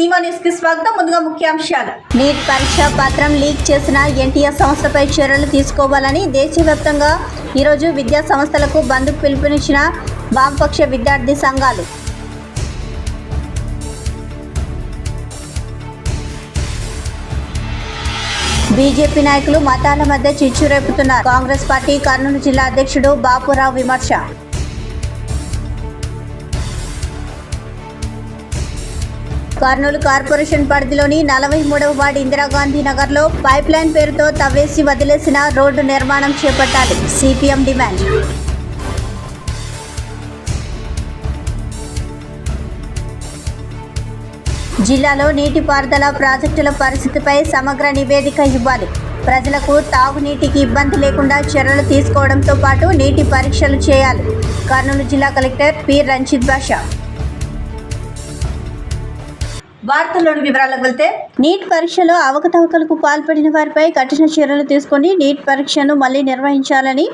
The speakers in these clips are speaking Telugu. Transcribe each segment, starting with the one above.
సీమా న్యూస్ కి స్వాగతం. ముందుగా ముఖ్యాంశాలు. నీట్ పరీక్ష పత్రం లీక్ చేసిన ఎన్టీఆర్ సంస్థపై చర్యలు తీసుకోవాలని దేశవ్యాప్తంగా ఈరోజు విద్యా సంస్థలకు బంద్కు పిలుపునిచ్చిన వామపక్ష విద్యార్థి సంఘాలు. బీజేపీ నాయకులు మతాల మధ్య చిచ్చు రేపుతున్నారు. కాంగ్రెస్ పార్టీ కర్నూలు జిల్లా అధ్యక్షుడు బాపురావు విమర్శ. కర్నూలు కార్పొరేషన్ పరిధిలోని 43వ వార్డు ఇందిరాగాంధీ నగర్లో పైప్ లైన్ పేరుతో తవ్వేసి వదిలేసిన రోడ్డు నిర్మాణం చేపట్టాలి, సిపిఎం డిమాండ్. జిల్లాలో నీటిపారుదల ప్రాజెక్టుల పరిస్థితిపై సమగ్ర నివేదిక ఇవ్వాలి. ప్రజలకు తాగునీటికి ఇబ్బంది లేకుండా చర్యలు తీసుకోవడంతో పాటు నీటి పరీక్షలు చేయాలి. కర్నూలు జిల్లా కలెక్టర్ పి రంజిత్ బాషా. వార్తల్లోని వివరాలకు వెళ్తే, నీట్ పరీక్షలో అవకతవకలకు పాల్పడిన వారిపై కఠిన చర్యలు తీసుకుని నీట్ పరీక్షను మళ్లీ నిర్వహించాలని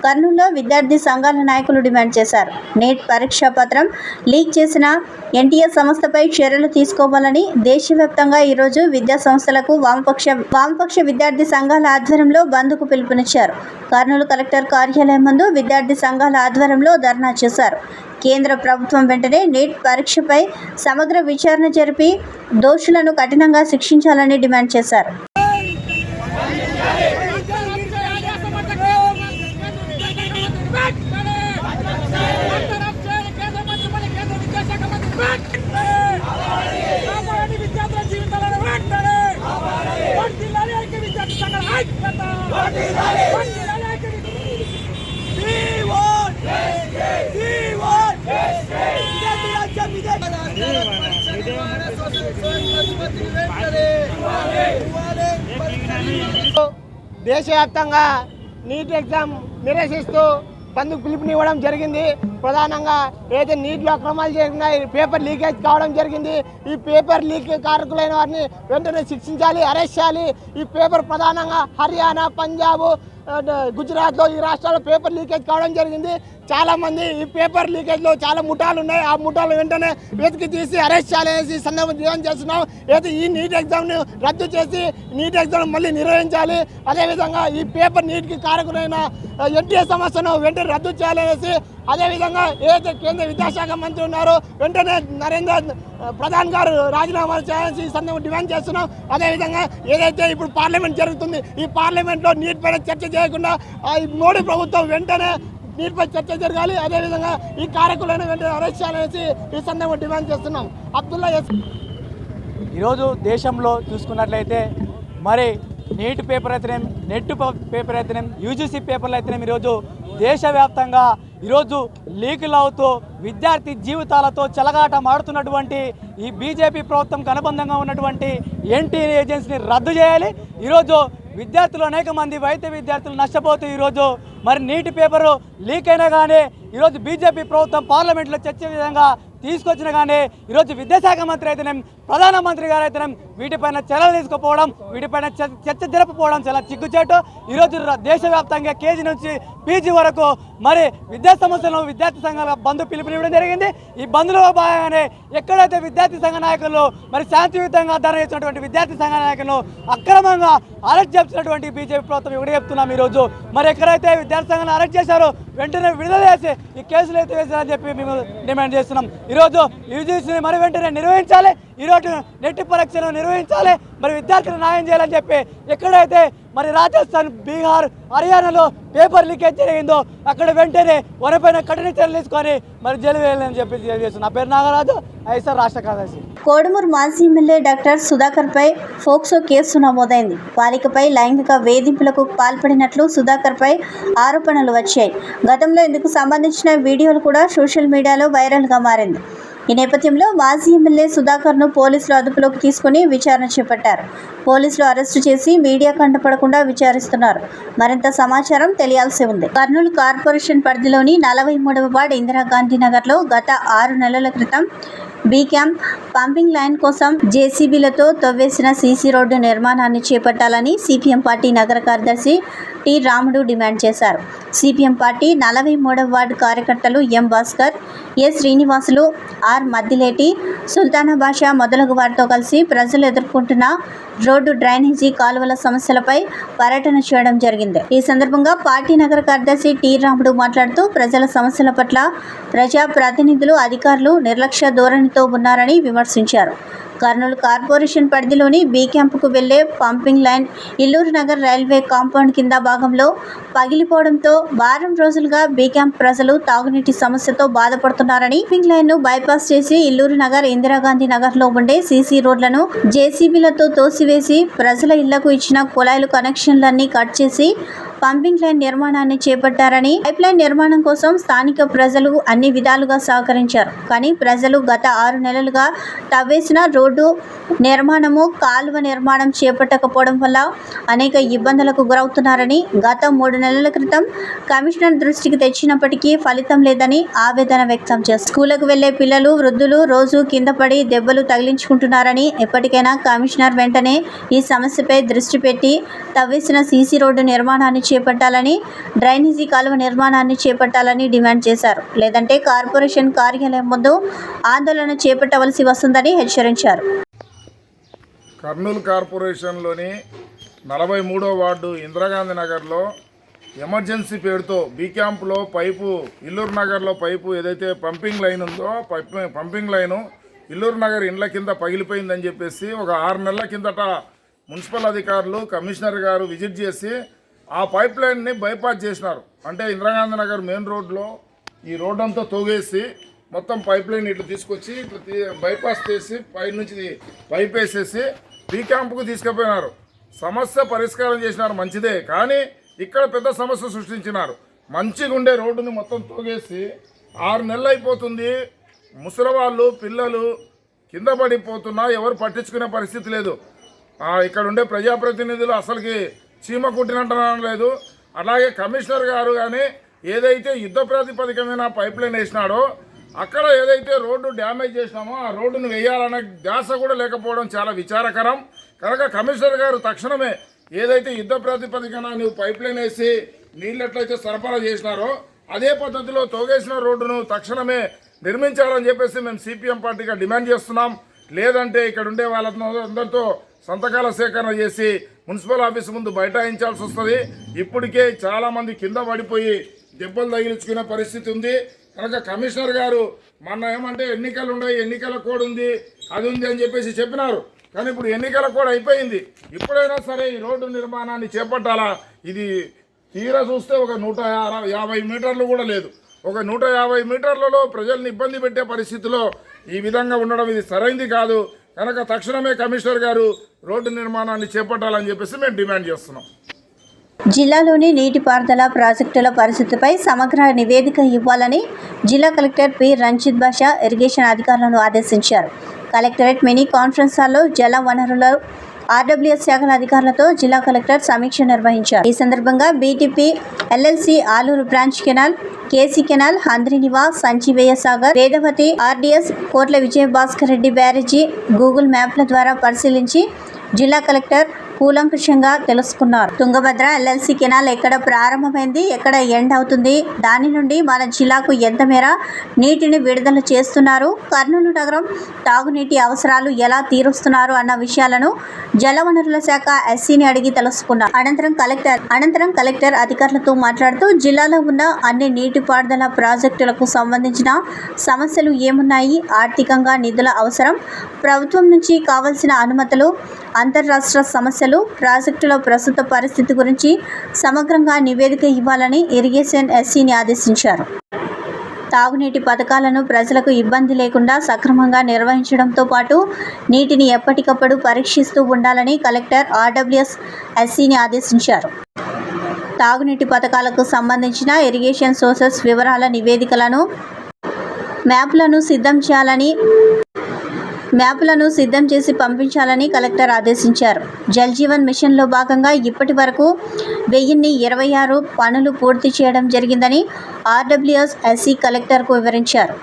కర్నూలులో విద్యార్థి సంఘాల నాయకులు డిమాండ్ చేశారు. నీట్ పరీక్షా పత్రం లీక్ చేసిన ఎన్టీఆర్ సంస్థపై చర్యలు తీసుకోవాలని దేశవ్యాప్తంగా ఈరోజు విద్యా సంస్థలకు వామపక్ష విద్యార్థి సంఘాల ఆధ్వర్యంలో బంద్కు పిలుపునిచ్చారు. కర్నూలు కలెక్టర్ కార్యాలయం ముందు విద్యార్థి సంఘాల ఆధ్వర్యంలో ధర్నా చేశారు. కేంద్ర ప్రభుత్వం వెంటనే నీట్ పరీక్షపై సమగ్ర విచారణ జరిపి దోషులను కఠినంగా శిక్షించాలని డిమాండ్ చేశారు. దేశవ్యాప్తంగా నీట్ ఎగ్జామ్ నిరసిస్తూ బంద్కు పిలుపునివ్వడం జరిగింది. ప్రధానంగా ఏదైతే నీటిలో అక్రమాలు జరిగినాయి, పేపర్ లీకేజ్ కావడం జరిగింది. ఈ పేపర్ లీక్ కారకులైన వారిని వెంటనే శిక్షించాలి, అరెస్ట్ చేయాలి. ఈ పేపర్ ప్రధానంగా హర్యానా, పంజాబ్, గుజరాత్లో ఈ రాష్ట్రాల్లో పేపర్ లీకేజ్ కావడం జరిగింది. చాలామంది ఈ పేపర్ లీకేజ్లో చాలా ముఠాలు ఉన్నాయి. ఆ ముఠాలు వెంటనే వెతికి తీసి అరెస్ట్ చేయాలనేసి సందర్భం డిమాండ్ చేస్తున్నాం. అయితే ఈ నీట్ ఎగ్జామ్ను రద్దు చేసి నీట్ ఎగ్జామ్ మళ్ళీ నిర్వహించాలి. అదేవిధంగా ఈ పేపర్ నీట్కి కారకులైన ఎన్టీఆర్ సంస్థను వెంటనే రద్దు చేయాలనేసి, అదేవిధంగా ఏదైతే కేంద్ర విద్యాశాఖ మంత్రి ఉన్నారో వెంటనే ప్రధాన్ గారు రాజీనామా చేయాలని ఈ సందర్భంగా డిమాండ్ చేస్తున్నాం. అదేవిధంగా ఏదైతే ఇప్పుడు పార్లమెంట్ జరుగుతుంది, ఈ పార్లమెంట్లో నీట్ పైన చర్చ చేయకుండా మోడీ ప్రభుత్వం వెంటనే నీటిపై చర్చ జరగాలి. అదేవిధంగా ఈ కారకులను వెంటనే అరెస్ట్ చేయాలనేసి ఈ సందర్భంగా డిమాండ్ చేస్తున్నాం. అబ్దుల్లా. ఈరోజు దేశంలో చూసుకున్నట్లయితే మరి నీట్ పేపర్ అయితేనేం, నెట్ పేపర్ అయితేనేం, యూజీసీ పేపర్లు అయితేనేం ఈరోజు దేశవ్యాప్తంగా ఈరోజు లీకులు అవుతూ విద్యార్థి జీవితాలతో చెలగాటమాడుతున్నటువంటి ఈ బీజేపీ ప్రభుత్వంకి అనుబంధంగా ఉన్నటువంటి ఎన్టీఆర్ ఏజెన్సీని రద్దు చేయాలి. ఈరోజు విద్యార్థులు అనేక మంది వైద్య విద్యార్థులు నష్టపోతూ ఈరోజు మరి నీటి పేపరు లీక్ అయినా కానీ ఈరోజు బీజేపీ ప్రభుత్వం పార్లమెంట్లో చర్చ విధంగా తీసుకొచ్చినా కానీ ఈరోజు విద్యాశాఖ మంత్రి అయితేనేం, ప్రధానమంత్రి గారు అయితేనేం వీటిపైన చర్యలు తీసుకుపోవడం, వీటిపైన చర్చ జరపకపోవడం చాలా చిగ్గుచేటు. ఈరోజు దేశవ్యాప్తంగా కేజీ నుంచి పీజీ వరకు మరి విద్యా సంస్థలను విద్యార్థి సంఘాల బంద్ పిలుపునివ్వడం జరిగింది. ఈ బంద్లో భాగంగానే ఎక్కడైతే విద్యార్థి సంఘ నాయకులు మరి శాంతియుతంగా ధర చేసినటువంటి విద్యార్థి సంఘ నాయకులను అక్రమంగా అరెస్ట్ చేసినటువంటి బీజేపీ ప్రభుత్వం ఇక్కడే చెప్తున్నాం. ఈరోజు మరి ఎక్కడైతే విద్యార్థి సంఘాన్ని అరెస్ట్ చేశారో వెంటనే విడుదల చేసి ఈ కేసులు అయితే వేసారని చెప్పి మేము డిమాండ్ చేస్తున్నాం. ఈరోజు యూజీసీని మరి వెంటనే నిర్వహించాలి, ఈరోజు నెట్ పరీక్షను నిర్వహించాలి, మరి విద్యార్థులకు న్యాయం చేయాలని చెప్పి ఎక్కడైతే మరి రాజస్థాన్, బీహార్, హర్యానాలో పేపర్ లీకేజ్ జరిగిందో అక్కడ వెంటనే వరపైన కఠిన చర్యలు తీసుకొని మరి జైలు వేయాలని చెప్పి తెలియజేస్తున్నాం. నా పేరు నాగరాజు, ఐఎస్ఆర్ రాష్ట్ర కార్యదర్శి. కోడుమూరు మాజీ ఎమ్మెల్యే డాక్టర్ సుధాకర్పై ఫోక్సో కేసు నమోదైంది. బాలికపై లైంగిక వేధింపులకు పాల్పడినట్లు సుధాకర్పై ఆరోపణలు వచ్చాయి. గతంలో ఇందుకు సంబంధించిన వీడియోలు కూడా సోషల్ మీడియాలో వైరల్గా మారింది. ఈ నేపథ్యంలో మాజీ ఎమ్మెల్యే సుధాకర్ను పోలీసులు అదుపులోకి తీసుకుని విచారణ చేపట్టారు. పోలీసులు అరెస్టు చేసి మీడియా కంటపడకుండా విచారిస్తున్నారు. మరింత సమాచారం తెలియాల్సి ఉంది. కర్నూలు కార్పొరేషన్ పరిధిలోని 43వ వార్డు ఇందిరాగాంధీ నగర్లో గత 6 నెలల క్రితం బీ క్యాంప్ పంపింగ్ లైన్ కోసం జేసీబీలతో తవ్వేసిన సీసీ రోడ్డు నిర్మాణాన్ని చేపట్టాలని సిపిఎం పార్టీ నగర కార్యదర్శి టి రాముడు డిమాండ్ చేశారు. సిపిఎం పార్టీ 43వ వార్డు కార్యకర్తలు ఎం భాస్కర్, ఎ శ్రీనివాసులు, ఆర్ మద్దిలేటి, సుల్తానా బాషా మొదలగు వారితో కలిసి ప్రజలు ఎదుర్కొంటున్న రోడ్డు, డ్రైనేజీ, కాలువల సమస్యలపై పర్యటన చేయడం జరిగింది. ఈ సందర్భంగా పార్టీ నగర కార్యదర్శి టి రాముడు మాట్లాడుతూ ప్రజల సమస్యల పట్ల ప్రజా ప్రతినిధులు, అధికారులు నిర్లక్ష్య ధోరణితో ఉన్నారని విమర్శించారు. కర్నూలు కార్పొరేషన్ పరిధిలోని బీ క్యాంపుకు వెళ్లే pumping line Illur Nagar railway compound కింద భాగంలో పగిలిపోవడంతో వారం రోజులుగా బీ క్యాంప్ ప్రజలు తాగునీటి సమస్యతో బాధపడుతున్నారని, పంపింగ్ లైన్ ను బైపాస్ చేసి ఇల్లూరు నగర్, ఇందిరాగాంధీ నగర్ లో ఉండే సీసీ రోడ్లను జేసీబీలతో తోసివేసి ప్రజల ఇళ్లకు ఇచ్చిన కుళాయిలు కనెక్షన్లన్నీ కట్ చేసి పంపింగ్ లైన్ నిర్మాణాన్ని చేపట్టారని, పైప్ లైన్ నిర్మాణం కోసం స్థానిక ప్రజలు అన్ని విధాలుగా సహకరించారు. కానీ ప్రజలు గత 6 నెలలుగా తవ్వేసిన రోడ్డు నిర్మాణము, కాలువ నిర్మాణం చేపట్టకపోవడం వల్ల అనేక ఇబ్బందులకు గురవుతున్నారని, గత 3 నెలల క్రితం కమిషనర్ దృష్టికి తెచ్చినప్పటికీ ఫలితం లేదని ఆవేదన వ్యక్తం చేశారు. స్కూళ్లకు వెళ్లే పిల్లలు, వృద్ధులు రోజు కింద పడి దెబ్బలు తగిలించుకుంటున్నారని, ఎప్పటికైనా కమిషనర్ వెంటనే ఈ సమస్యపై దృష్టి పెట్టి తవ్వేసిన సీసీ రోడ్డు నిర్మాణాన్ని చేపట్టాలని, డ్రైనేజీ కాలువ నిర్మాణాన్ని చేపట్టాలని డిమాండ్ చేశారు. లేదంటే కార్పొరేషన్ కార్యాలయం ముందు ఆందోళన చేపట్టవలసి వస్తుందని హెచ్చరించారు. కర్నూలు కార్పొరేషన్లోని 43వ వార్డు ఇందిరాగాంధీ నగర్లో ఎమర్జెన్సీ పేరుతో బీ క్యాంపులో పైపు, ఇల్లూరు నగర్లో పైపు ఏదైతే పంపింగ్ లైన్ ఉందో పంపింగ్ లైను ఇల్లూరు నగర్ ఇండ్ల కింద పగిలిపోయిందని చెప్పేసి ఒక 6 నెలల కిందట మున్సిపల్ అధికారులు, కమిషనర్ గారు విజిట్ చేసి ఆ పైప్ లైన్ని బైపాస్ చేసినారు. అంటే ఇందిరాగాంధీ నగర్ మెయిన్ రోడ్లో ఈ రోడ్ అంతా తోగేసి మొత్తం పైప్ లైన్ ఇట్లా తీసుకొచ్చి ఇట్లా బైపాస్ చేసి పైనుంచి పైప్ వేసేసి బీ క్యాంపుకు తీసుకుపోయినారు. సమస్య పరిష్కారం చేసినారు, మంచిదే. కానీ ఇక్కడ పెద్ద సమస్య సృష్టించినారు. మంచిగా ఉండే రోడ్డుని మొత్తం తోగేసి 6 నెలలు అయిపోతుంది. ముసలివాళ్ళు, పిల్లలు కింద పడిపోతున్నా ఎవరు పట్టించుకునే పరిస్థితి లేదు. ఇక్కడ ఉండే ప్రజాప్రతినిధులు అసలుకి చీమ కుట్టినట్టడం లేదు. అలాగే కమిషనర్ గారు కానీ ఏదైతే యుద్ధ ప్రాతిపదికమైన పైప్ లైన్ వేసినాడో అక్కడ ఏదైతే రోడ్డు డ్యామేజ్ చేసినామో ఆ రోడ్డును వేయాలనే ధ్యాస కూడా లేకపోవడం చాలా విచారకరం. కనుక కమిషనర్ గారు తక్షణమే ఏదైతే యుద్ధ ప్రాతిపదికన నువ్వు పైప్ లైన్ వేసి నీళ్ళు ఎట్లయితే సరఫరా చేసినారో అదే పద్ధతిలో తోగేసిన రోడ్డును తక్షణమే నిర్మించాలని చెప్పేసి మేము సిపిఎం పార్టీగా డిమాండ్ చేస్తున్నాం. లేదంటే ఇక్కడ ఉండే వాళ్ళందరితో సంతకాల సేకరణ చేసి మున్సిపల్ ఆఫీస్ ముందు బైఠాయించాల్సి వస్తుంది. ఇప్పటికే చాలామంది కింద పడిపోయి దెబ్బలు తగిలించుకునే పరిస్థితి ఉంది. కనుక కమిషనర్ గారు మొన్న ఏమంటే ఎన్నికలు ఉన్నాయి, ఎన్నికల కోడ్ ఉంది, అది ఉంది అని చెప్పేసి చెప్పినారు. కానీ ఇప్పుడు ఎన్నికల కోడ్ అయిపోయింది. ఇప్పుడైనా సరే ఈ రోడ్డు నిర్మాణాన్ని చేపట్టాలా. ఇది తీరా చూస్తే ఒక 150 మీటర్లు కూడా లేదు. ఒక 150 మీటర్లలో ప్రజల్ని ఇబ్బంది పెట్టే పరిస్థితిలో ఈ విధంగా ఉండడం ఇది సరైంది కాదు. కనుక తక్షణమే కమిషనర్ గారు రోడ్డు నిర్మాణాన్ని చేపట్టాలని చెప్పేసి మేము డిమాండ్ చేస్తున్నాం. జిల్లాలోని నీటిపారుదల ప్రాజెక్టుల పరిస్థితిపై సమగ్ర నివేదిక ఇవ్వాలని జిల్లా కలెక్టర్ పి రంజిత్ బాషా ఇరిగేషన్ అధికారులను ఆదేశించారు. కలెక్టరేట్ మినీ కాన్ఫరెన్స్ హాల్లో జల వనరుల ఆర్డబ్ల్యూఎస్ శాఖల అధికారులతో జిల్లా కలెక్టర్ సమీక్ష నిర్వహించారు. ఈ సందర్భంగా BTP, LLC, Aluru branch canal, KC canal, Handrineeva, Sanjeevaiah Sagar, Vedavathi, RDS, Kotla Vijayabhaskar Reddy barrage Google మ్యాప్ల ద్వారా పరిశీలించి జిల్లా కలెక్టర్ కూలంకషంగా తెలుసుకున్నారు. తుంగభద్ర ఎల్ఎల్సి కెనాల్ ఎక్కడ ప్రారంభమైంది, ఎక్కడ ఎండ్ అవుతుంది, దాని నుండి మన జిల్లాకు ఎంత మేర నీటిని విడుదల చేస్తున్నారు, కర్నూలు నగరం తాగునీటి అవసరాలు ఎలా తీరుస్తున్నారు అన్న విషయాలను జలవనరుల శాఖ ఎస్సీని అడిగి తెలుసుకున్నారు. అనంతరం కలెక్టర్ అధికారులతో మాట్లాడుతూ జిల్లాలో ఉన్న అన్ని నీటిపారుదల ప్రాజెక్టులకు సంబంధించిన సమస్యలు ఏమున్నాయి, ఆర్థికంగా నిధుల అవసరం, ప్రభుత్వం నుంచి కావాల్సిన అనుమతులు, అంతర్రాష్ట్ర సమస్యలు, ప్రాజెక్టుల ప్రస్తుత పరిస్థితి గురించి సమగ్రంగా నివేదిక ఇవ్వాలని ఇరిగేషన్ ఎస్సీని ఆదేశించారు. తాగునీటి పథకాలను ప్రజలకు ఇబ్బంది లేకుండా సక్రమంగా నిర్వహించడంతో పాటు నీటిని ఎప్పటికప్పుడు పరీక్షిస్తూ ఉండాలని కలెక్టర్ ఆర్డబ్ల్యూఎస్ ఎస్సీని ఆదేశించారు. తాగునీటి పథకాలకు సంబంధించిన ఇరిగేషన్ సోర్సెస్ వివరాల నివేదికలను, మ్యాప్లను సిద్ధం చేసి పంపించాలని కలెక్టర్ ఆదేశించారు. జల్ జీవన్ మిషన్లో భాగంగా ఇప్పటి వరకు 1026 పనులు పూర్తి చేయడం జరిగిందని ఆర్డబ్ల్యూఎస్ ఎస్సీ కలెక్టర్కు వివరించారు.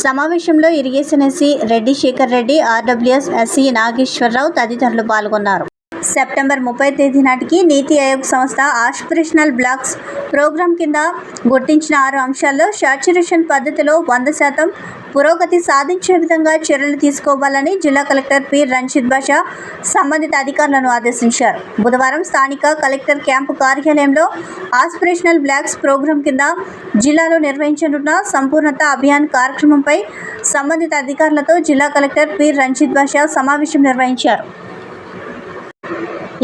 సమావేశంలో irrigation SE Reddy Sekhar Reddy, RWS SE Nageswararao తదితరులు పాల్గొన్నారు. సెప్టెంబర్ 30 తేదీ నాటికి నీతి ఆయోగ్ సంస్థ ఆస్పిరేషనల్ బ్లాక్స్ ప్రోగ్రాం కింద గుర్తించిన 6 అంశాల్లో శాచ్యురేషన్ పద్ధతిలో 100% పురోగతి సాధించే విధంగా చర్యలు తీసుకోవాలని జిల్లా కలెక్టర్ పి రంజిత్ బాషా సంబంధిత అధికారులను ఆదేశించారు. బుధవారం స్థానిక కలెక్టర్ క్యాంపు కార్యాలయంలో ఆస్పిరేషనల్ బ్లాక్స్ ప్రోగ్రాం కింద జిల్లాలో నిర్వహించనున్న సంపూర్ణత అభియాన్ కార్యక్రమంపై సంబంధిత అధికారులతో జిల్లా కలెక్టర్ పి రంజిత్ బాషా సమావేశం నిర్వహించారు.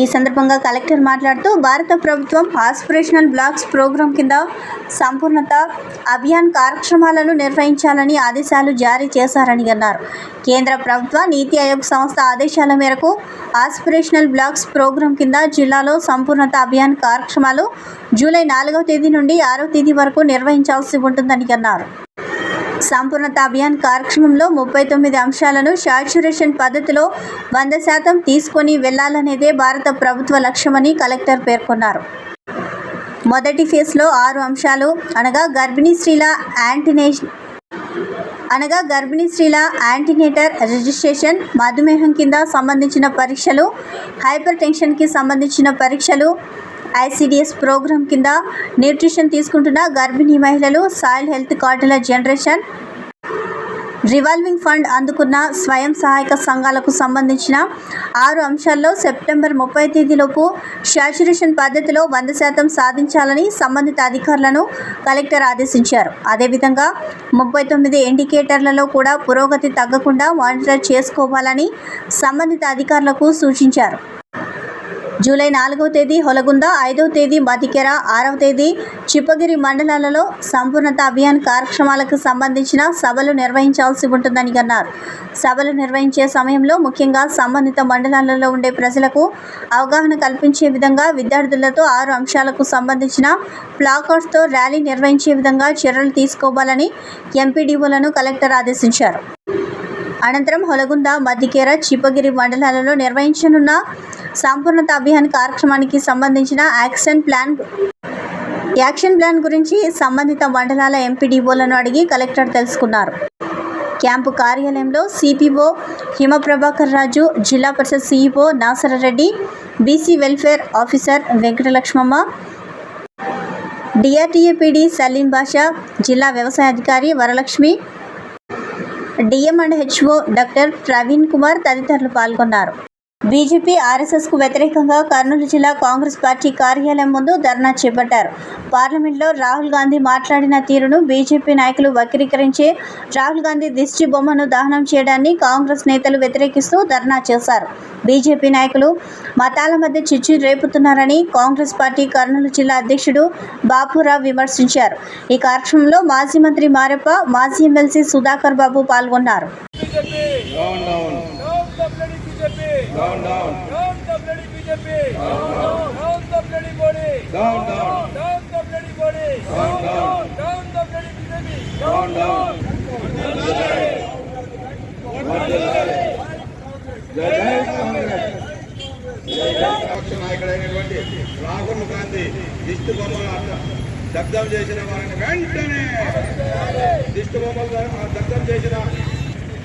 ఈ సందర్భంగా కలెక్టర్ మాట్లాడుతూ భారత ప్రభుత్వం ఆస్పిరేషనల్ బ్లాక్స్ ప్రోగ్రాం కింద సంపూర్ణత అభియాన్ కార్యక్రమాలను నిర్వహించాలని ఆదేశాలు జారీ చేశారని అన్నారు. కేంద్ర ప్రభుత్వ నీతి ఆయోగ్ సంస్థ ఆదేశాల మేరకు ఆస్పిరేషనల్ బ్లాక్స్ ప్రోగ్రాం కింద జిల్లాలో సంపూర్ణత అభియాన్ కార్యక్రమాలు జూలై 4వ తేదీ నుండి 6వ తేదీ వరకు నిర్వహించాల్సి ఉంటుందని అన్నారు. సంపూర్ణత అభియాన్ కార్యక్రమంలో 39 అంశాలను శాచ్యురేషన్ పద్ధతిలో 100% తీసుకొని వెళ్లాలనేదే భారత ప్రభుత్వ లక్ష్యమని కలెక్టర్ పేర్కొన్నారు. మొదటి ఫేజ్లో 6 అంశాలు అనగా గర్భిణీ స్త్రీల యాంటీనేటర్ రిజిస్ట్రేషన్, మధుమేహం కింద సంబంధించిన పరీక్షలు, హైపర్ టెన్షన్కి సంబంధించిన పరీక్షలు, ఐసిడిఎస్ ప్రోగ్రాం కింద న్యూట్రిషన్ తీసుకుంటున్న గర్భిణీ మహిళలు, సాయిల్ హెల్త్ కార్డుల జనరేషన్, రివాల్వింగ్ ఫండ్ అందుకున్న స్వయం సహాయక సంఘాలకు సంబంధించిన 6 అంశాల్లో సెప్టెంబర్ 30 తేదీలోపు శాచ్యురేషన్ పద్ధతిలో 100% సాధించాలని సంబంధిత అధికారులను కలెక్టర్ ఆదేశించారు. అదేవిధంగా 39 ఇండికేటర్లలో కూడా పురోగతి తగ్గకుండా మానిటర్ చేసుకోవాలని సంబంధిత అధికారులకు సూచించారు. జూలై 4వ తేదీ హొలగుంద, 5వ తేదీ మదికెర, 6వ తేదీ చిప్పగిరి మండలాలలో సంపూర్ణత అభియాన్ కార్యక్రమాలకు సంబంధించిన సభలు నిర్వహించాల్సి ఉంటుందని అన్నారు. సభలు నిర్వహించే సమయంలో ముఖ్యంగా సంబంధిత మండలాలలో ఉండే ప్రజలకు అవగాహన కల్పించే విధంగా విద్యార్థులతో 6 అంశాలకు సంబంధించిన ప్లాకార్డ్స్తో ర్యాలీ నిర్వహించే విధంగా చర్యలు తీసుకోవాలని ఎంపీడీఓలను కలెక్టర్ ఆదేశించారు. అనంతరం హొలగుంద, మద్దికేర, చిప్పగిరి మండలాలలో నిర్వహించనున్న సంపూర్ణత అభియాన్ కార్యక్రమానికి సంబంధించిన యాక్షన్ ప్లాన్ గురించి సంబంధిత మండలాల ఎంపీడీఓలను అడిగి కలెక్టర్ తెలుసుకున్నారు. క్యాంపు కార్యాలయంలో CPO Himaprabhakar Raju, Zilla Parishad CEO Nasarareddy, BC welfare officer Venkatalakshmamma, DRTAPD Saleem Basha, జిల్లా వ్యవసాయ అధికారి Varalakshmi, DM and HO doctor Praveen Kumar తదితరులు పాల్గొన్నారు. బీజేపీ ఆర్ఎస్ఎస్కు వ్యతిరేకంగా కర్నూలు జిల్లా కాంగ్రెస్ పార్టీ కార్యాలయం ముందు ధర్నా చేపట్టారు. పార్లమెంట్లో రాహుల్ గాంధీ మాట్లాడిన తీరును బీజేపీ నాయకులు వక్రీకరించి రాహుల్ గాంధీ దిష్టి బొమ్మను దహనం చేయడాన్ని కాంగ్రెస్ నేతలు వ్యతిరేకిస్తూ ధర్నా చేశారు. బీజేపీ నాయకులు మతాల మధ్య చిచ్చు రేపుతున్నారని కాంగ్రెస్ పార్టీ కర్నూలు జిల్లా అధ్యక్షుడు బాపురావు విమర్శించారు. ఈ కార్యక్రమంలో మాజీ మంత్రి మారెప్ప, మాజీ ఎమ్మెల్సీ సుధాకర్ బాబు పాల్గొన్నారు. Down, down. Down the bloody BJP. Down, down. Down the bloody body. Down, down. Down the bloody body. Down, down. Down the bloody BJP. Down, down. పక్ష నాయకుడైనటువంటి రాహుల్ గాంధీ దిష్టి బొమ్మలు దగ్ధం చేసిన వారిని వెంటనే దిష్టి బొమ్మలు దగ్ధం చేసిన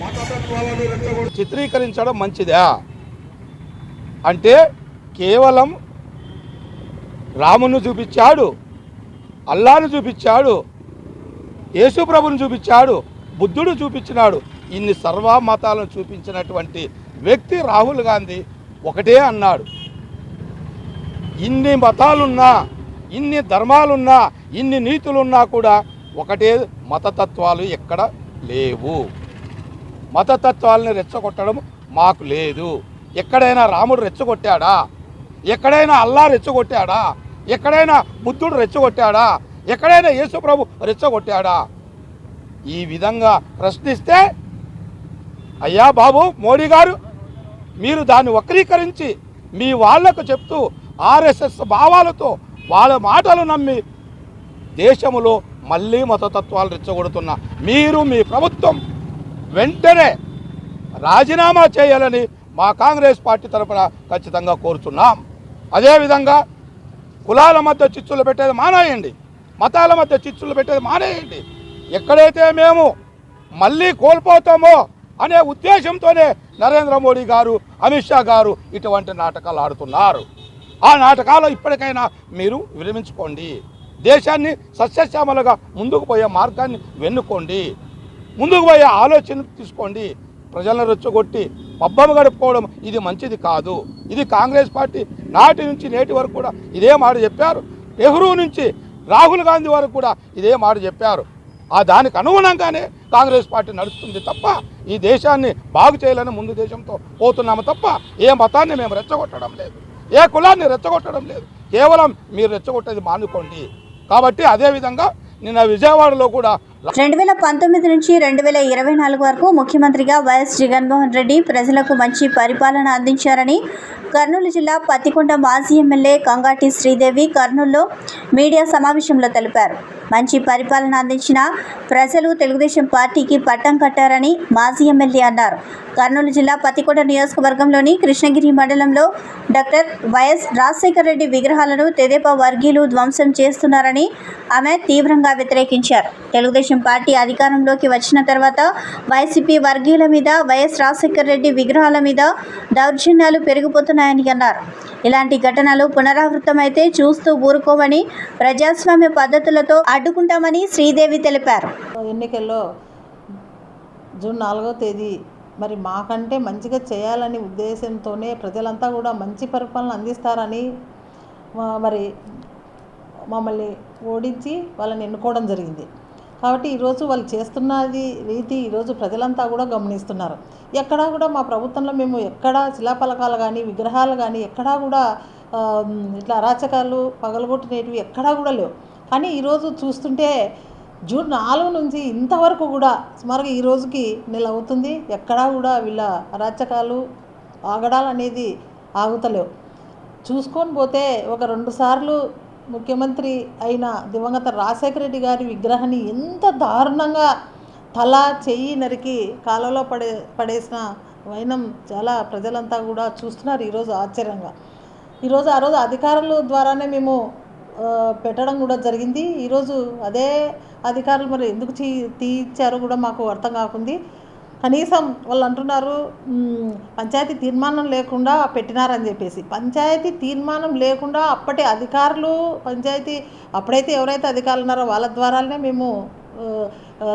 మతతత్వాలను చిత్రీకరించడం మంచిదా అంటే కేవలం రామును చూపించాడు, అల్లాను చూపించాడు, యేసుప్రభుని చూపించాడు, బుద్ధుడు చూపించినాడు. ఇన్ని సర్వ మతాలను చూపించినటువంటి వ్యక్తి రాహుల్ గాంధీ ఒకటే అన్నాడు, ఇన్ని మతాలున్నా, ఇన్ని ధర్మాలున్నా, ఇన్ని నీతులున్నా కూడా ఒకటే మతతత్వాలు ఎక్కడ లేవు. మతతత్వాలని రెచ్చగొట్టడం మాకు లేదు. ఎక్కడైనా రాముడు రెచ్చగొట్టాడా? ఎక్కడైనా అల్లా రెచ్చగొట్టాడా? ఎక్కడైనా బుద్ధుడు రెచ్చగొట్టాడా? ఎక్కడైనా యేసుప్రభు రెచ్చగొట్టాడా? ఈ విధంగా ప్రశ్నిస్తే అయ్యా బాబు మోడీ గారు, మీరు దాన్ని వక్రీకరించి మీ వాళ్లకు చెప్తూ ఆర్ఎస్ఎస్ భావాలతో వాళ్ళ మాటలు నమ్మి దేశంలో మళ్ళీ మతతత్వాలు రెచ్చగొడుతున్న మీరు, మీ ప్రభుత్వం వెంటనే రాజీనామా చేయాలని మా కాంగ్రెస్ పార్టీ తరఫున ఖచ్చితంగా కోరుతున్నాం. అదేవిధంగా కులాల మధ్య చిచ్చులు పెట్టేది మానేయండి, మతాల మధ్య చిచ్చులు పెట్టేది మానేయండి. ఎక్కడైతే మేము మళ్ళీ కోల్పోతామో అనే ఉద్దేశంతోనే నరేంద్ర మోడీ గారు, అమిత్ షా గారు ఇటువంటి నాటకాలు ఆడుతున్నారు. ఆ నాటకాలు ఇప్పటికైనా మీరు విరమించుకోండి. దేశాన్ని సస్యశ్యామలుగా ముందుకు పోయే మార్గాన్ని వెన్నుకోండి. ముందుకు పోయే ఆలోచన తీసుకోండి. ప్రజలను రెచ్చగొట్టి పబ్బం గడుపుకోవడం ఇది మంచిది కాదు. ఇది కాంగ్రెస్ పార్టీ నాటి నుంచి నేటి వరకు కూడా ఇదే మాట చెప్పారు. నెహ్రూ నుంచి రాహుల్ గాంధీ వరకు కూడా ఇదే మాట చెప్పారు. ఆ దానికి అనుగుణంగానే కాంగ్రెస్ పార్టీ నడుస్తుంది తప్ప ఈ దేశాన్ని బాగు చేయాలని ముందు దేశంతో పోతున్నాము తప్ప ఏ మతాన్ని మేము రెచ్చగొట్టడం లేదు, ఏ కులాన్ని రెచ్చగొట్టడం లేదు. కేవలం మీరు రెచ్చగొట్టేది మానుకోండి. కాబట్టి అదేవిధంగా నిన్న విజయవాడలో కూడా 2019 నుంచి 2024 వరకు ముఖ్యమంత్రిగా వైఎస్ జగన్మోహన్ రెడ్డి ప్రజలకు మంచి పరిపాలన అందించారని కర్నూలు జిల్లా పత్తికొండ మాజీ ఎమ్మెల్యే కంగాటి శ్రీదేవి కర్నూలులో మీడియా సమావేశంలో తెలిపారు. మంచి పరిపాలన అందించిన ప్రజలు తెలుగుదేశం పార్టీకి పట్టం కట్టారని మాజీ ఎమ్మెల్యే అన్నారు. కర్నూలు జిల్లా పత్తికొండ నియోజకవర్గంలోని కృష్ణగిరి మండలంలో డాక్టర్ వైఎస్ రాజశేఖర రెడ్డి విగ్రహాలను తెదేపా వర్గీయులు ధ్వంసం చేస్తున్నారని ఆమె తీవ్రంగా వ్యతిరేకించారు. తెలుగుదేశం పార్టీ అధికారంలోకి వచ్చిన తర్వాత వైసీపీ వర్గీయుల మీద, వైఎస్ రాజశేఖర రెడ్డి విగ్రహాల మీద దౌర్జన్యాలు పెరిగిపోతున్నాయని అన్నారు. ఇలాంటి ఘటనలు పునరావృతమైతే చూస్తూ ఊరుకోమని, ప్రజాస్వామ్య పద్ధతులతో అడ్డుకుంటామని శ్రీదేవి తెలిపారు. ఎన్నికల్లో జూన్ 4వ తేదీ మరి మాకంటే మంచిగా చేయాలని ఉద్దేశంతోనే ప్రజలంతా కూడా మంచి పరిపాలన అందిస్తారని మరి మమ్మల్ని ఓడించి వాళ్ళని ఎన్నుకోవడం జరిగింది. కాబట్టి ఈరోజు వాళ్ళు చేస్తున్నది రీతి ఈరోజు ప్రజలంతా కూడా గమనిస్తున్నారు. ఎక్కడా కూడా మా ప్రభుత్వంలో మేము ఎక్కడా శిలాఫలకాలు కానీ విగ్రహాలు కానీ ఎక్కడా కూడా ఇట్లా అరాచకాలు పగలగొట్టినవి ఎక్కడా కూడా లేవు. కానీ ఈరోజు చూస్తుంటే జూన్ 4 నుంచి ఇంతవరకు కూడా సుమారుగా ఈ రోజుకి నెల అవుతుంది. ఎక్కడా కూడా వీళ్ళ అరాచకాలు ఆగడాలు అనేది ఆగుతలేవు. చూసుకొని పోతే ఒక 2 సార్లు ముఖ్యమంత్రి అయిన దివంగత రాజశేఖర రెడ్డి గారి విగ్రహాన్ని ఎంత దారుణంగా తల చెయ్యి నరికి కాలంలో పడేసిన వైనం చాలా ప్రజలంతా కూడా చూస్తున్నారు ఈరోజు ఆశ్చర్యంగా. ఆ రోజు అధికారుల ద్వారానే మేము పెట్టడం కూడా జరిగింది. ఈరోజు అదే అధికారులు మరి ఎందుకు తీయించారో కూడా మాకు అర్థం కాకుంది. కనీసం వాళ్ళు అంటున్నారు పంచాయతీ తీర్మానం లేకుండా పెట్టినారని చెప్పేసి. పంచాయతీ తీర్మానం లేకుండా అప్పటి అధికారులు అప్పుడైతే ఎవరైతే అధికారులు ఉన్నారో వాళ్ళ ద్వారానే మేము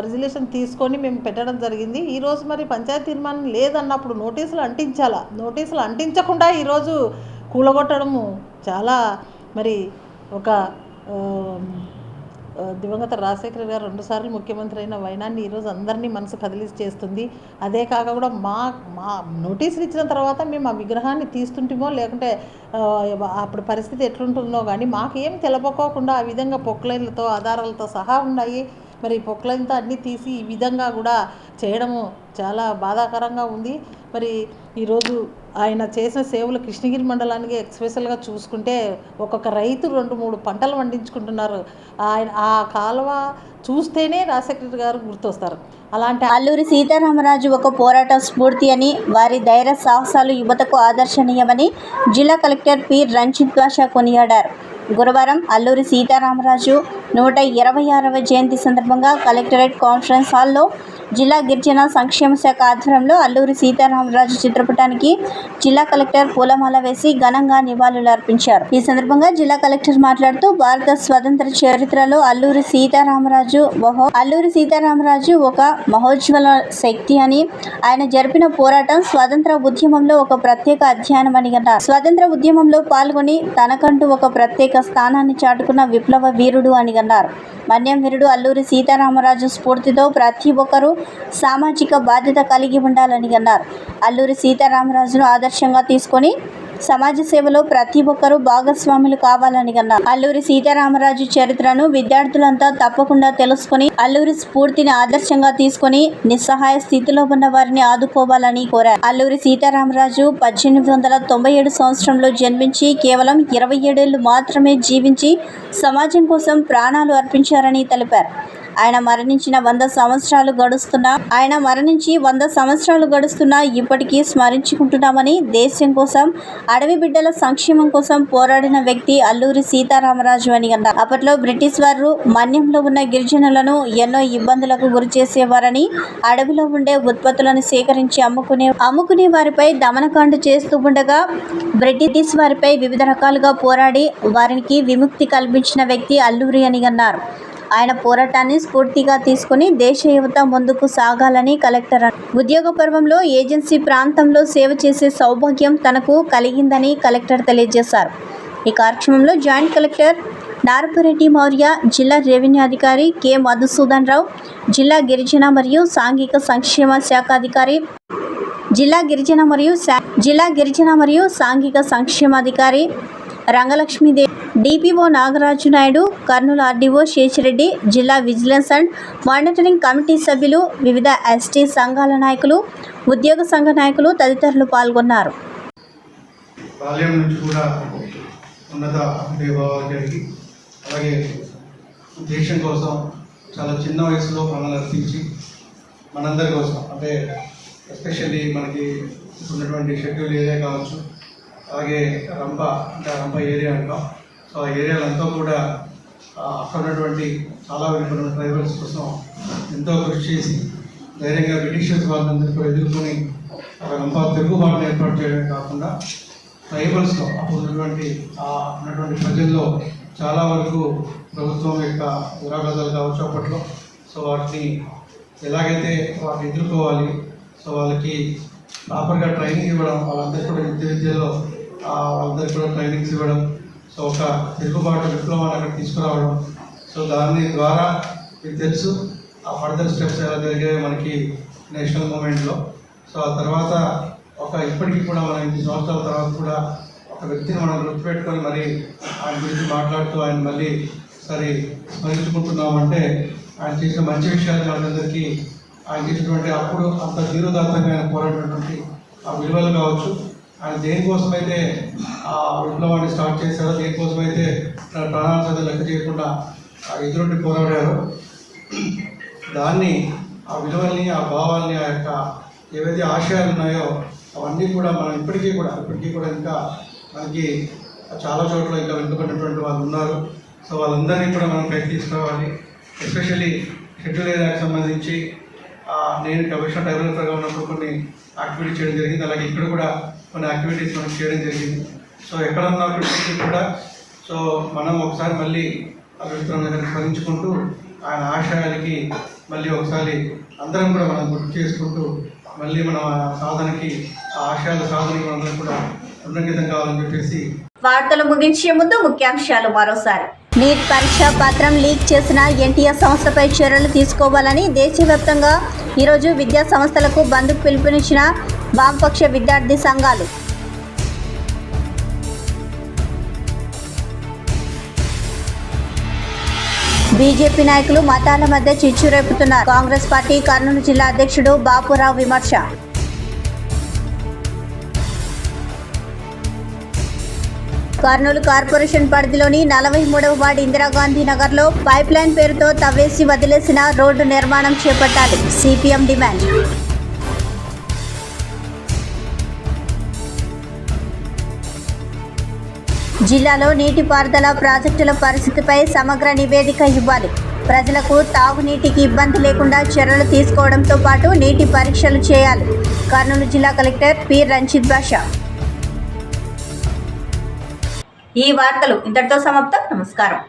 రిజల్యూషన్ తీసుకొని మేము పెట్టడం జరిగింది. ఈరోజు మరి పంచాయతీ తీర్మానం లేదన్నప్పుడు నోటీసులు అంటించాలా. నోటీసులు అంటించకుండా ఈరోజు కూలగొట్టడము చాలా మరి ఒక దివంగత రాజశేఖర గారు 2 సార్లు ముఖ్యమంత్రి అయిన వైనాన్ని ఈరోజు అందరినీ మనసు కదిలిసి చేస్తుంది. అదే కాక కూడా మా నోటీసులు ఇచ్చిన తర్వాత మేము ఆ విగ్రహాన్ని తీస్తుంటామో లేకుంటే అప్పుడు పరిస్థితి ఎట్లుంటుందో కానీ మాకేం తెలపకోకుండా ఆ విధంగా పొక్లైన్లతో ఆధారాలతో సహా ఉన్నాయి. మరి పొక్లైన్తో అన్నీ తీసి ఈ విధంగా కూడా చేయడము చాలా బాధాకరంగా ఉంది. మరి ఈరోజు ఆయన చేసిన సేవలు కృష్ణగిరి మండలానికి ఎక్స్పెషల్గా చూసుకుంటే ఒక్కొక్క రైతు 2-3 పంటలు పండించుకుంటున్నారు. ఆయన ఆ కాలువ చూస్తేనే రాజశేఖర గారు గుర్తొస్తారు. అలాంటి అల్లూరి సీతారామరాజు ఒక పోరాట స్ఫూర్తి అని, వారి ధైర్య సాహసాలు యువతకు ఆదర్శనీయమని జిల్లా కలెక్టర్ పి రంజిత్ బాషా కొనియాడారు. గురువారం అల్లూరి సీతారామరాజు 126వ జయంతి సందర్భంగా కలెక్టరేట్ కాన్ఫరెన్స్ హాల్లో జిల్లా గిరిజన సంక్షేమ శాఖ ఆధ్వర్యంలో అల్లూరి సీతారామరాజు చిత్రపటానికి జిల్లా కలెక్టర్ పూలమాల వేసి ఘనంగా నివాళులు అర్పించారు. ఈ సందర్భంగా జిల్లా కలెక్టర్ మాట్లాడుతూ భారత స్వతంత్ర చరిత్రలో అల్లూరి సీతారామరాజు ఒక మహోజ్వల శక్తి అని, ఆయన జరిపిన పోరాటం స్వాతంత్ర ఉద్యమంలో ఒక ప్రత్యేక అధ్యయనం అని అన్నారు. స్వాతంత్ర ఉద్యమంలో పాల్గొని తనకంటూ ఒక ప్రత్యేక స్థానాన్ని చాటుకున్న విప్లవ వీరుడు అని అన్నారు. మన్యం వీరుడు అల్లూరి సీతారామరాజు స్ఫూర్తితో ప్రతి ఒక్కరూ సామాజిక బాధ్యత కలిగి ఉండాలని అన్నారు. అల్లూరి సీతారామరాజును ఆదర్శంగా తీసుకొని సమాజ సేవలో ప్రతి ఒక్కరూ భాగస్వాములు కావాలని అన్నారు. అల్లూరి సీతారామరాజు చరిత్రను విద్యార్థులంతా తప్పకుండా తెలుసుకుని అల్లూరి స్ఫూర్తిని ఆదర్శంగా తీసుకొని నిస్సహాయ స్థితిలో ఉన్న వారిని ఆదుకోవాలని కోరారు. అల్లూరి సీతారామరాజు 1897 సంవత్సరంలో జన్మించి కేవలం 27 ఏళ్లు మాత్రమే జీవించి సమాజం కోసం ప్రాణాలు అర్పించారని తెలిపారు. ఆయన మరణించి 100 సంవత్సరాలు గడుస్తున్నా ఇప్పటికీ స్మరించుకుంటున్నామని, దేశం కోసం, అడవి బిడ్డల సంక్షేమం కోసం పోరాడిన వ్యక్తి అల్లూరి సీతారామరాజు అని అన్నారు. అప్పట్లో బ్రిటిష్ వారు మన్యంలో ఉన్న గిరిజనులను ఎన్నో ఇబ్బందులకు గురి చేసేవారని, అడవిలో ఉండే ఉత్పత్తులను సేకరించి అమ్ముకునే వారిపై దమనకాండ చేస్తూ ఉండగా బ్రిటిష్ వారిపై వివిధ రకాలుగా పోరాడి వారికి విముక్తి కల్పించిన వ్యక్తి అల్లూరి అని అన్నారు. ఆయన పోరాటాన్ని స్ఫూర్తిగా తీసుకుని దేశ యువత ముందుకు సాగాలని కలెక్టర్ అన్నారు. ఉద్యోగ పర్వంలో ఏజెన్సీ ప్రాంతంలో సేవ చేసే సౌభాగ్యం తనకు కలిగిందని కలెక్టర్ తెలియజేశారు. ఈ కార్యక్రమంలో జాయింట్ కలెక్టర్ నారపురెడ్డి మౌర్య, జిల్లా రెవెన్యూ అధికారి కె మధుసూదన్ రావు, జిల్లా గిరిజన మరియు సాంఘిక సంక్షేమ శాఖ అధికారి, జిల్లా గిరిజన మరియు సాంఘిక సంక్షేమాధికారి రంగలక్ష్మీదేవి, డిపిఓ నాగరాజు నాయుడు, కర్నూలు ఆర్డీఓ శేషిరెడ్డి, జిల్లా విజిలెన్స్ అండ్ మానిటరింగ్ కమిటీ సభ్యులు, వివిధ ఎస్టీ సంఘాల నాయకులు, ఉద్యోగ సంఘ నాయకులు తదితరులు పాల్గొన్నారు. బాల్యం నుంచి కూడా ఉన్నత విభావాలు కలిగి, అలాగే దేశం కోసం చాలా చిన్న వయసులో మనల్ని అర్పించి మనందరి కోసం, అంటే ఎస్పెషల్లీ మనకి ఉన్నటువంటి షెడ్యూల్ ఏరియా కావచ్చు, అలాగే రంప ఏరియా అంటాం. సో ఆ ఏరియాలంతా కూడా అక్కడ ఉన్నటువంటి చాలా వెనుకున్న ట్రైబల్స్ కోసం ఎంతో కృషి చేసి ధైర్యంగా బ్రిటిషర్స్ వాళ్ళందరూ కూడా ఎదుర్కొని రంప తిరుగుబాటును ఏర్పాటు చేయడమే కాకుండా ట్రైబల్స్లో అప్పుడు ఉన్నటువంటి ప్రజల్లో చాలా వరకు ప్రభుత్వం యొక్క విరాగాలు కావచ్చు అప్పట్లో. సో వాటిని ఎలాగైతే వాటిని ఎదుర్కోవాలి, సో వాళ్ళకి ప్రాపర్గా ట్రైనింగ్ ఇవ్వడం, వాళ్ళందరికీ కూడా విద్యలో వాళ్ళందరికీ కూడా ట్రైనింగ్స్ ఇవ్వడం, సో ఒక తిరుగుబాటు విప్లవాన్ని అక్కడ తీసుకురావడం. సో దాని ద్వారా మీకు తెలుసు ఆ ఫర్దర్ స్టెప్స్ ఎలా జరిగాయి మనకి నేషనల్ మూమెంట్లో. సో ఆ తర్వాత ఇప్పటికీ కూడా మనం 8 సంవత్సరాల తర్వాత కూడా ఒక వ్యక్తిని మనం గుర్తుపెట్టుకొని మరి ఆయన గురించి మాట్లాడుతూ ఆయన మళ్ళీ స్మరించుకుంటున్నామంటే ఆయన చేసిన మంచి విషయాలు మనందరికీ, ఆయన చేసినటువంటి అప్పుడు అంత ధీరోదాత్తంగా ఆయన పోరాడినటువంటి ఆ విలువలు కావచ్చు, ఆయన దేనికోసమైతే ఆ విప్లవాన్ని స్టార్ట్ చేశారో, దేనికోసమైతే ప్రాణాల సైతం లెక్క చేయకుండా ఎదురుండి పోరాడారో, దాన్ని ఆ విలువల్ని, ఆ భావాల్ని, ఆ యొక్క ఏవైతే ఆశయాలు ఉన్నాయో అవన్నీ కూడా మనం ఇప్పటికీ కూడా ఇంకా మనకి చాలా చోట్ల ఇంకా వెనుకబడినటువంటి వాళ్ళు ఉన్నారు. సో వాళ్ళందరినీ కూడా మనం పైకి తీసుకురావాలి. ఎస్పెషల్లీ షెడ్యూల్ ఏరియాకి సంబంధించి నేను కమిషనర్ డెవలపర్గా ఉన్నప్పుడు కొన్ని యాక్టివిటీస్ చేయడం జరిగింది. అలాగే ఇక్కడ కూడా కొన్ని యాక్టివిటీస్ మనం చేయడం జరిగింది. సో ఎక్కడ ఉన్నప్పటికీ కూడా సో మనం ఒకసారి మళ్ళీ అభివృద్ధి దగ్గర స్మరించుకుంటూ ఆయన ఆశయాలకి మళ్ళీ ఒకసారి అందరం కూడా మనం గుర్తు చేసుకుంటూ మళ్ళీ మనం ఆ సాధనకి, ఆ ఆశయాల సాధనకి మనందరం కూడా ఉన్నంకితం కావాలని చెప్పేసి. వార్తలు ముగించే ముందు ముఖ్యాంశాలు మరోసారి. నీట్ పరీక్షా పత్రం లీక్ చేసిన ఎన్టీఆర్ సంస్థపై చర్యలు తీసుకోవాలని దేశవ్యాప్తంగా ఈరోజు విద్యా సంస్థలకు బంద్కు పిలుపునిచ్చిన వామపక్ష విద్యార్థి సంఘాలు. బీజేపీ నాయకులు మతాల మధ్య చిచ్చు రేపుతున్నారు. కాంగ్రెస్ పార్టీ కర్నూలు జిల్లా అధ్యక్షుడు బాపురావు విమర్శ. కర్నూలు కార్పొరేషన్ పరిధిలోని 43వ వార్డు ఇందిరాగాంధీ నగర్లో పైప్ లైన్ పేరుతో తవ్వేసి వదిలేసిన రోడ్డు నిర్మాణం చేపట్టాలి, సిపిఎం డిమాండ్. జిల్లాలో నీటిపారుదల ప్రాజెక్టుల పరిస్థితిపై సమగ్ర నివేదిక ఇవ్వాలి. ప్రజలకు తాగునీటికి ఇబ్బంది లేకుండా చర్యలు తీసుకోవడంతో పాటు నీటి పరీక్షలు చేయాలి. కర్నూలు జిల్లా కలెక్టర్ పి రంజిత్ బాషా. ఈ వార్తలు ఇంతటితో సమాప్తం. నమస్కారం.